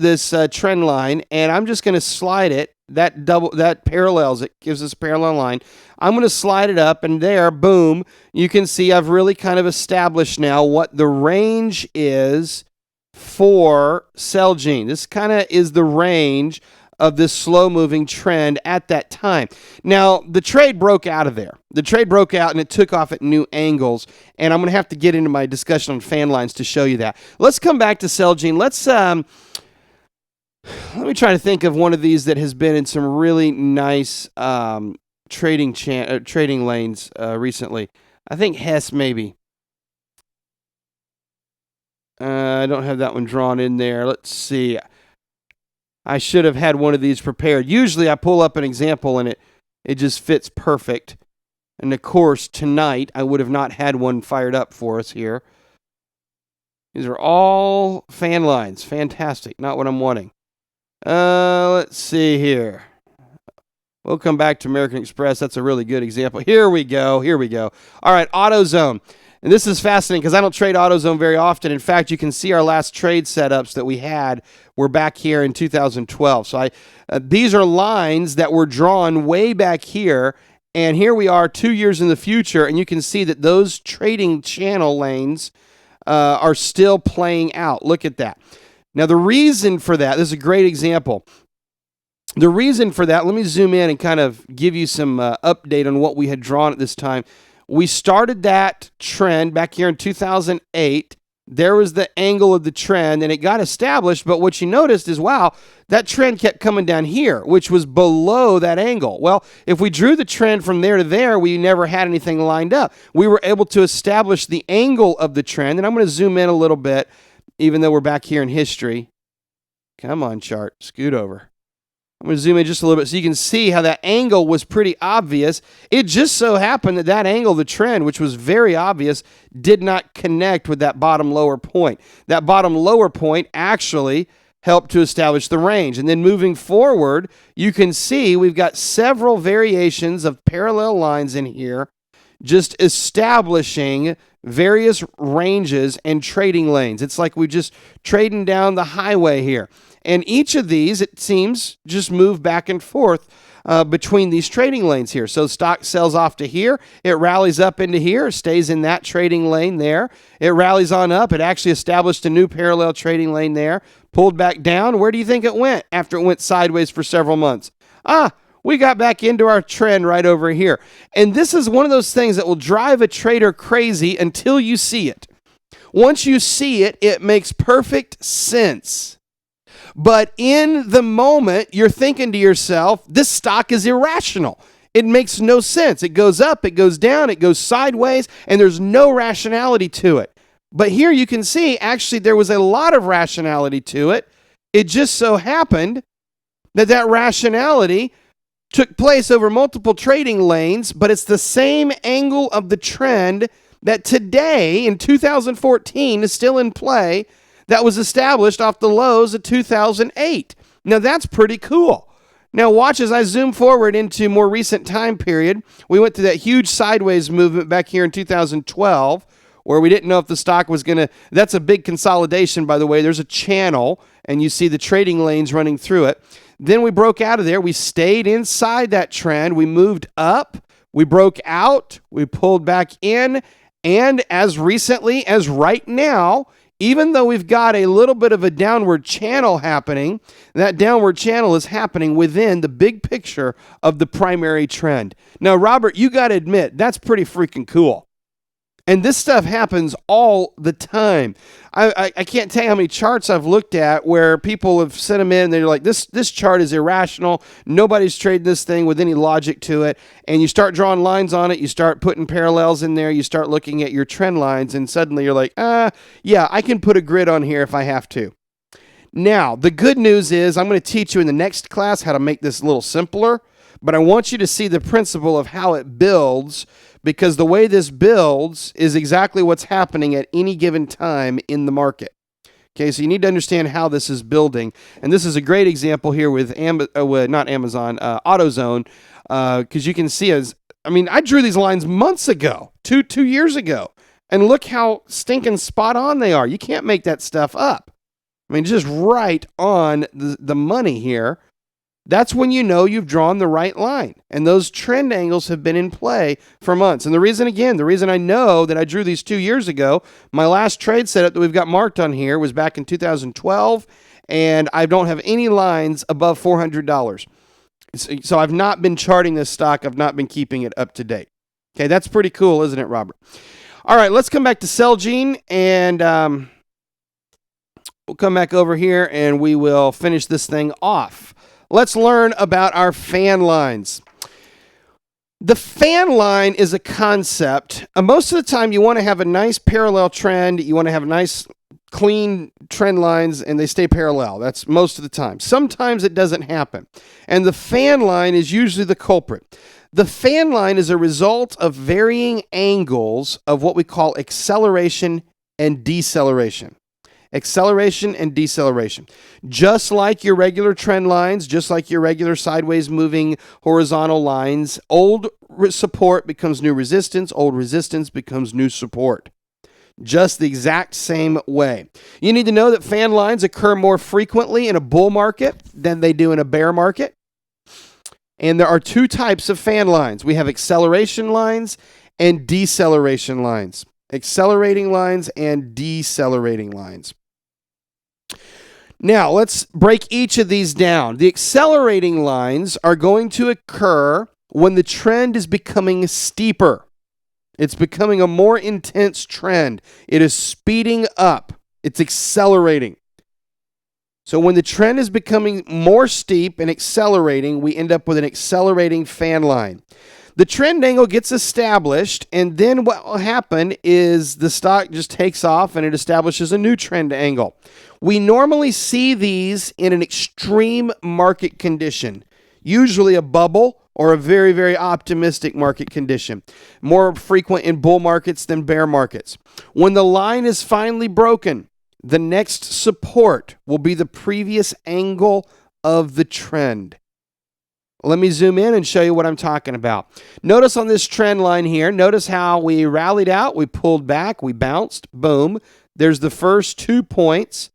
trend line, and I'm just gonna slide it. That parallels it, gives us a parallel line. I'm gonna slide it up, and there, boom. You can see I've really kind of established now what the range is for Celgene. This kind of is the range of this slow-moving trend at that time. Now, the trade broke out of there. The trade broke out, and it took off at new angles, and I'm going to have to get into my discussion on fan lines to show you that. Let's come back to Celgene. Let me try to think of one of these that has been in some really nice trading lanes recently. I think Hess, maybe. I don't have that one drawn in there. Let's see. I should have had one of these prepared. Usually I pull up an example and it just fits perfect. And of course, tonight I would have not had one fired up for us here. These are all fan lines. Fantastic. Not what I'm wanting. Let's see here. We'll come back to American Express. That's a really good example. Here we go. All right, AutoZone. And this is fascinating because I don't trade AutoZone very often. In fact, you can see our last trade setups that we had were back here in 2012. So these are lines that were drawn way back here, and here we are 2 years in the future, and you can see that those trading channel lanes are still playing out. Look at that. Now, the reason for that, this is a great example. The reason for that, let me zoom in and kind of give you some update on what we had drawn at this time. We started that trend back here in 2008. There was the angle of the trend, and it got established. But what you noticed is, wow, that trend kept coming down here, which was below that angle. Well, if we drew the trend from there to there, we never had anything lined up. We were able to establish the angle of the trend, and I'm going to zoom in a little bit, even though we're back here in history. Come on, chart. Scoot over. I'm going to zoom in just a little bit so you can see how that angle was pretty obvious. It just so happened that that angle, the trend, which was very obvious, did not connect with that bottom lower point. That bottom lower point actually helped to establish the range. And then moving forward, you can see we've got several variations of parallel lines in here, just establishing various ranges and trading lanes. It's like we're just trading down the highway here. And each of these, it seems, just move back and forth between these trading lanes here. So stock sells off to here. It rallies up into here, stays in that trading lane there. It rallies on up. It actually established a new parallel trading lane there, pulled back down. Where do you think it went after it went sideways for several months? We got back into our trend right over here. And this is one of those things that will drive a trader crazy until you see it. Once you see it, it makes perfect sense. But in the moment, you're thinking to yourself, this stock is irrational. It makes no sense. It goes up, it goes down, it goes sideways, and there's no rationality to it. But here you can see, actually, there was a lot of rationality to it. It just so happened that that rationality took place over multiple trading lanes, but it's the same angle of the trend that today, in 2014, is still in play, that was established off the lows of 2008. Now, that's pretty cool. Now, watch as I zoom forward into more recent time period. We went through that huge sideways movement back here in 2012. where we didn't know if the stock was going to, that's a big consolidation, by the way. There's a channel, and you see the trading lanes running through it. Then we broke out of there. We stayed inside that trend. We moved up. We broke out. We pulled back in. And as recently as right now, even though we've got a little bit of a downward channel happening, that downward channel is happening within the big picture of the primary trend. Now, Robert, you got to admit, that's pretty freaking cool. And this stuff happens all the time. I can't tell you how many charts I've looked at where people have sent them in and they're like, this chart is irrational. Nobody's trading this thing with any logic to it. And you start drawing lines on it. You start putting parallels in there. You start looking at your trend lines and suddenly you're like, yeah, I can put a grid on here if I have to. Now, the good news is I'm going to teach you in the next class how to make this a little simpler. But I want you to see the principle of how it builds, because the way this builds is exactly what's happening at any given time in the market. Okay, so you need to understand how this is building. And this is a great example here with AutoZone, because you can see I drew these lines months ago, two years ago, and look how stinking spot on they are. You can't make that stuff up. I mean, just right on the money here. That's when you know you've drawn the right line. And those trend angles have been in play for months. And the reason I know that I drew these 2 years ago, my last trade setup that we've got marked on here was back in 2012, and I don't have any lines above $400. So I've not been charting this stock. I've not been keeping it up to date. Okay, that's pretty cool, isn't it, Robert? All right, let's come back to Celgene, and we'll come back over here, and we will finish this thing off. Let's learn about our fan lines. The fan line is a concept. Most of the time, you want to have a nice parallel trend. You want to have nice, clean trend lines, and they stay parallel. That's most of the time. Sometimes it doesn't happen. And the fan line is usually the culprit. The fan line is a result of varying angles of what we call acceleration and deceleration. Acceleration and deceleration. Just like your regular trend lines, just like your regular sideways moving horizontal lines, old support becomes new resistance, old resistance becomes new support. Just the exact same way. You need to know that fan lines occur more frequently in a bull market than they do in a bear market. And there are two types of fan lines. We have acceleration lines and deceleration lines. Accelerating lines and decelerating lines. Now, let's break each of these down. The accelerating lines are going to occur when the trend is becoming steeper. It's becoming a more intense trend. It is speeding up. It's accelerating. So when the trend is becoming more steep and accelerating, we end up with an accelerating fan line. The trend angle gets established, and then what will happen is the stock just takes off and it establishes a new trend angle. We normally see these in an extreme market condition, usually a bubble or a very, very optimistic market condition, more frequent in bull markets than bear markets. When the line is finally broken, the next support will be the previous angle of the trend. Let me zoom in and show you what I'm talking about. Notice on this trend line here, notice how we rallied out, we pulled back, we bounced, boom. There's the first 2 points.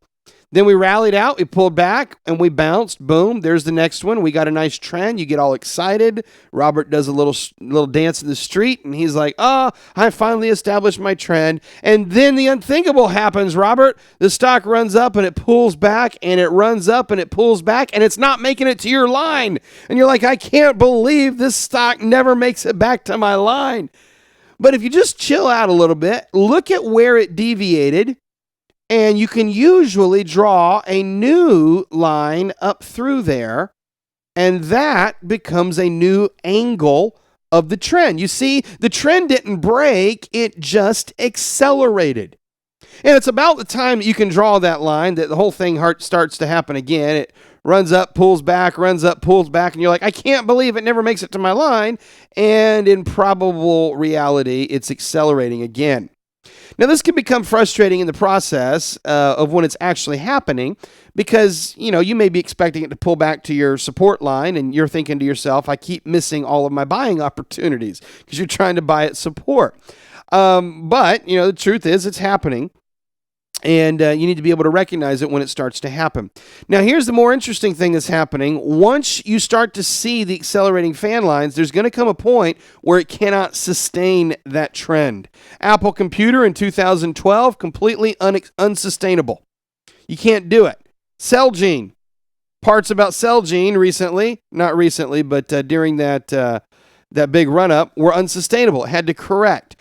Then we rallied out, we pulled back, and we bounced. Boom, there's the next one. We got a nice trend. You get all excited. Robert does a little dance in the street, and he's like, I finally established my trend. And then the unthinkable happens, Robert. The stock runs up, and it pulls back, and it runs up, and it pulls back, and it's not making it to your line. And you're like, I can't believe this stock never makes it back to my line. But if you just chill out a little bit, look at where it deviated, and you can usually draw a new line up through there, and that becomes a new angle of the trend. You see, the trend didn't break, it just accelerated. And it's about the time that you can draw that line that the whole thing starts to happen again. It runs up, pulls back, runs up, pulls back, and you're like, I can't believe it never makes it to my line. And in probable reality, it's accelerating again. Now, this can become frustrating in the process of when it's actually happening because, you may be expecting it to pull back to your support line and you're thinking to yourself, I keep missing all of my buying opportunities because you're trying to buy at support. But, the truth is it's happening. And you need to be able to recognize it when it starts to happen. Now, here's the more interesting thing that's happening. Once you start to see the accelerating fan lines, there's going to come a point where it cannot sustain that trend. Apple Computer in 2012, completely unsustainable. You can't do it. Celgene. Parts about Celgene recently, not recently, but during that big run-up, were unsustainable. It had to correct.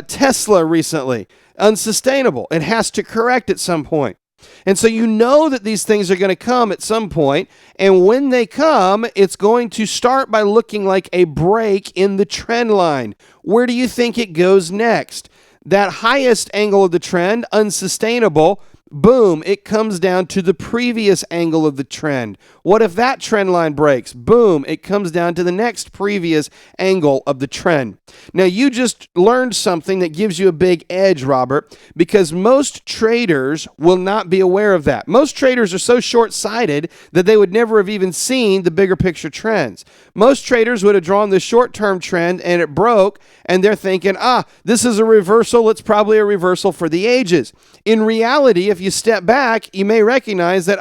Tesla recently, unsustainable. It has to correct at some point. And so you know that these things are going to come at some point, and when they come, it's going to start by looking like a break in the trend line. Where do you think it goes next? That highest angle of the trend, unsustainable, boom, it comes down to the previous angle of the trend. What if that trend line breaks? Boom, it comes down to the next previous angle of the trend. Now, you just learned something that gives you a big edge, Robert, because most traders will not be aware of that. Most traders are so short-sighted that they would never have even seen the bigger picture trends. Most traders would have drawn the short-term trend and it broke, and they're thinking, this is a reversal. It's probably a reversal for the ages. In reality, if you step back, you may recognize that,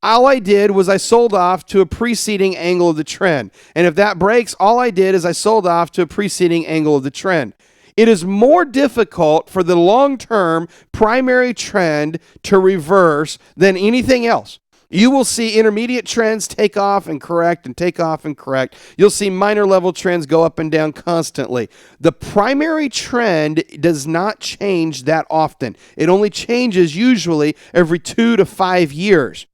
all I did was I sold off to a preceding angle of the trend. And if that breaks, all I did is I sold off to a preceding angle of the trend. It is more difficult for the long-term primary trend to reverse than anything else. You will see intermediate trends take off and correct and take off and correct. You'll see minor level trends go up and down constantly. The primary trend does not change that often. It only changes usually every 2 to 5 years.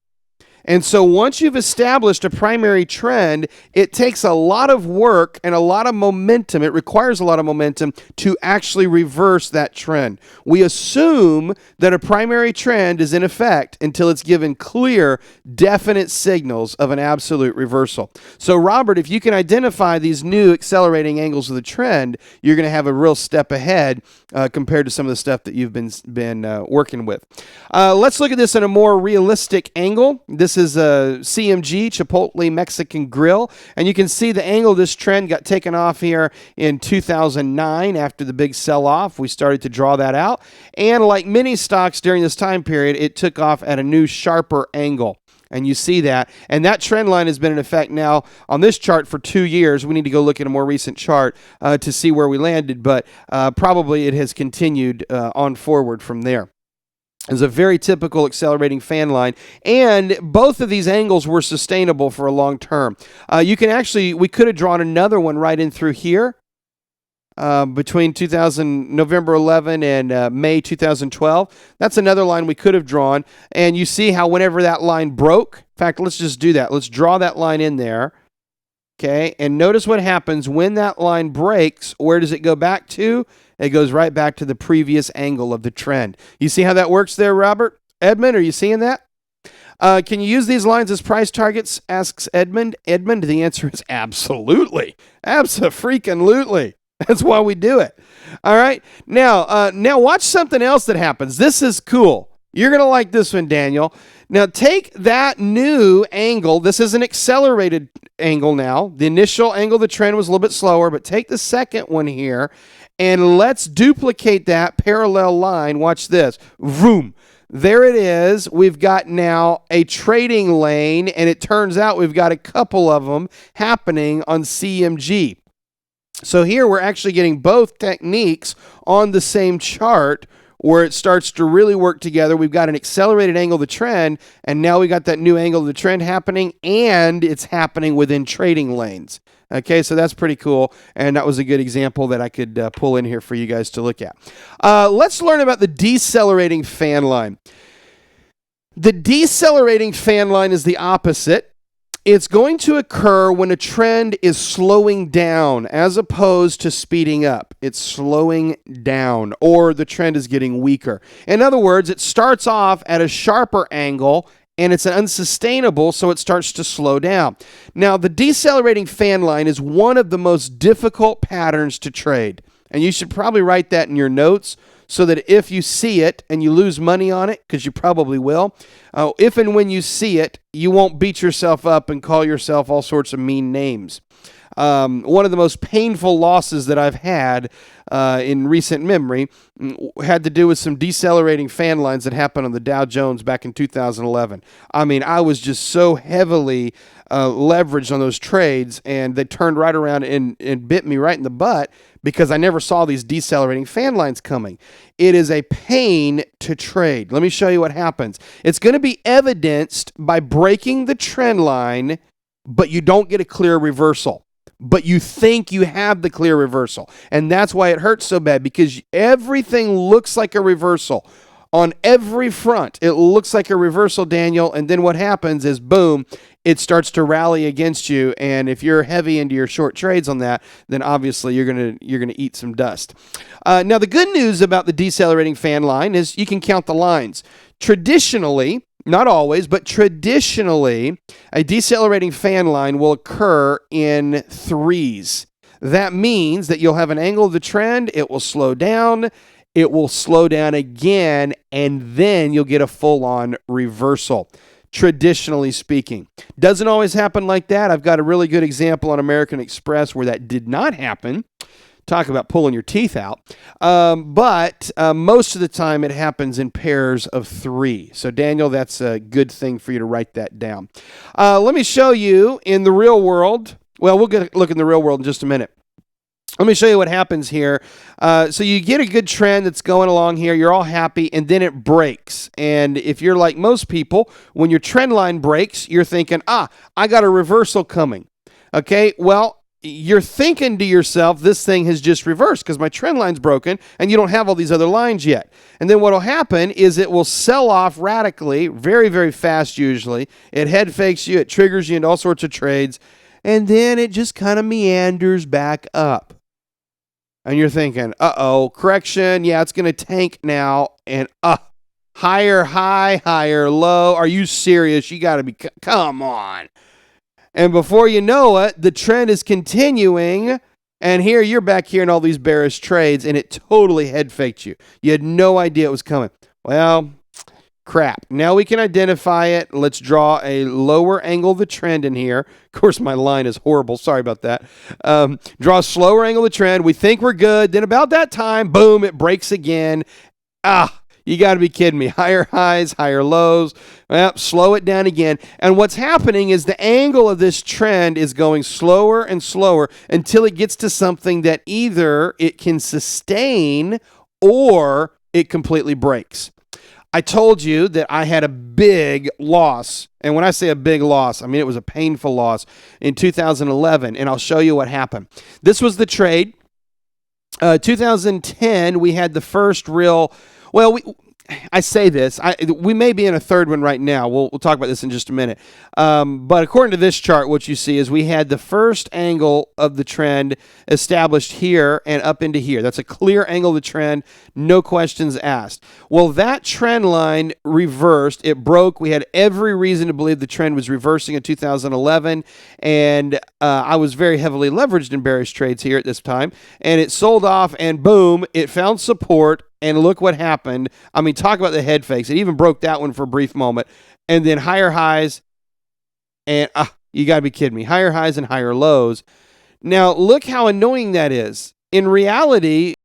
And so once you've established a primary trend, it takes a lot of work and a lot of momentum. It requires a lot of momentum to actually reverse that trend. We assume that a primary trend is in effect until it's given clear, definite signals of an absolute reversal. So, Robert, if you can identify these new accelerating angles of the trend, you're going to have a real step ahead compared to some of the stuff that you've been working with. Let's look at this in a more realistic angle. This is a CMG, Chipotle Mexican Grill, and you can see the angle of this trend got taken off here in 2009 after the big sell-off. We started to draw that out, and like many stocks during this time period, it took off at a new, sharper angle. And you see that. And that trend line has been in effect now on this chart for 2 years. We need to go look at a more recent chart to see where we landed, but probably it has continued on forward from there. It's a very typical accelerating fan line, and both of these angles were sustainable for a long term. We could have drawn another one right in through here between November 11 and May 2012. That's another line we could have drawn, and you see how whenever that line broke, in fact, let's just do that. Let's draw that line in there. Okay, and notice what happens when that line breaks. Where does it go back to? It goes right back to the previous angle of the trend. You see how that works there, Robert? Edmund, are you seeing that? Can you use these lines as price targets, asks Edmund. Edmund, the answer is absolutely. Abso-freaking-lutely. That's why we do it. All right, now watch something else that happens. This is cool. You're going to like this one, Daniel. Now, take that new angle. This is an accelerated angle now. The initial angle of the trend was a little bit slower, but take the second one here, and let's duplicate that parallel line. Watch this. Vroom. There it is. We've got now a trading lane, and it turns out we've got a couple of them happening on CMG. So here we're actually getting both techniques on the same chart where it starts to really work together. We've got an accelerated angle of the trend, and now we got that new angle of the trend happening, and it's happening within trading lanes. Okay, so that's pretty cool, and that was a good example that I could pull in here for you guys to look at. Let's learn about the decelerating fan line. The decelerating fan line is the opposite. It's going to occur when a trend is slowing down as opposed to speeding up. It's slowing down, or the trend is getting weaker. In other words, it starts off at a sharper angle, and it's unsustainable, so it starts to slow down. Now, the decelerating fan line is one of the most difficult patterns to trade, and you should probably write that in your notes so that if you see it and you lose money on it, because you probably will, if and when you see it, you won't beat yourself up and call yourself all sorts of mean names. One of the most painful losses that I've had in recent memory had to do with some decelerating fan lines that happened on the Dow Jones back in 2011. I mean, I was just so heavily leveraged on those trades, and they turned right around and bit me right in the butt because I never saw these decelerating fan lines coming. It is a pain to trade. Let me show you what happens. It's going to be evidenced by breaking the trend line, but you don't get a clear reversal. But you think you have the clear reversal. And that's why it hurts so bad, because everything looks like a reversal. On every front, it looks like a reversal, Daniel, and then what happens is, boom, it starts to rally against you, and if you're heavy into your short trades on that, then obviously you're gonna eat some dust. Now, the good news about the decelerating fan line is you can count the lines. Traditionally, not always, but traditionally, a decelerating fan line will occur in threes. That means that you'll have an angle of the trend, it will slow down, it will slow down again, and then you'll get a full-on reversal, traditionally speaking. Doesn't always happen like that. I've got a really good example on American Express where that did not happen. Talk about pulling your teeth out. But most of the time it happens in pairs of three. So, Daniel, that's a good thing for you to write that down. Let me show you in the real world. Well, we'll get a look in the real world in just a minute. Let me show you what happens here. So you get a good trend that's going along here. You're all happy, and then it breaks. And if you're like most people, when your trend line breaks, you're thinking, I got a reversal coming. Okay, well, you're thinking to yourself, this thing has just reversed because my trend line's broken, and you don't have all these other lines yet. And then what will happen is it will sell off radically, very, very fast usually. It head fakes you. It triggers you into all sorts of trades. And then it just kind of meanders back up. And you're thinking, correction. Yeah, it's going to tank now. And higher high, higher low. Are you serious? You got to be, come on. And before you know it, the trend is continuing. And here you're back here in all these bearish trades, and it totally head faked you. You had no idea it was coming. Well, crap. Now we can identify it. Let's draw a lower angle of the trend in here. Of course, my line is horrible. Sorry about that. Draw a slower angle of the trend. We think we're good. Then about that time, boom, it breaks again. You got to be kidding me. Higher highs, higher lows. Well, slow it down again. And what's happening is the angle of this trend is going slower and slower until it gets to something that either it can sustain or it completely breaks. I told you that I had a big loss. And when I say a big loss, I mean it was a painful loss in 2011. And I'll show you what happened. This was the trade. 2010, we had the first real... Well, I say this. We may be in a third one right now. We'll talk about this in just a minute. But according to this chart, what you see is we had the first angle of the trend established here and up into here. That's a clear angle of the trend, no questions asked. Well, that trend line reversed. It broke. We had every reason to believe the trend was reversing in 2011, and I was very heavily leveraged in bearish trades here at this time, and it sold off, and boom, it found support. And look what happened. I mean, talk about the head fakes. It even broke that one for a brief moment. And then higher highs. And you got to be kidding me. Higher highs and higher lows. Now, look how annoying that is. In reality,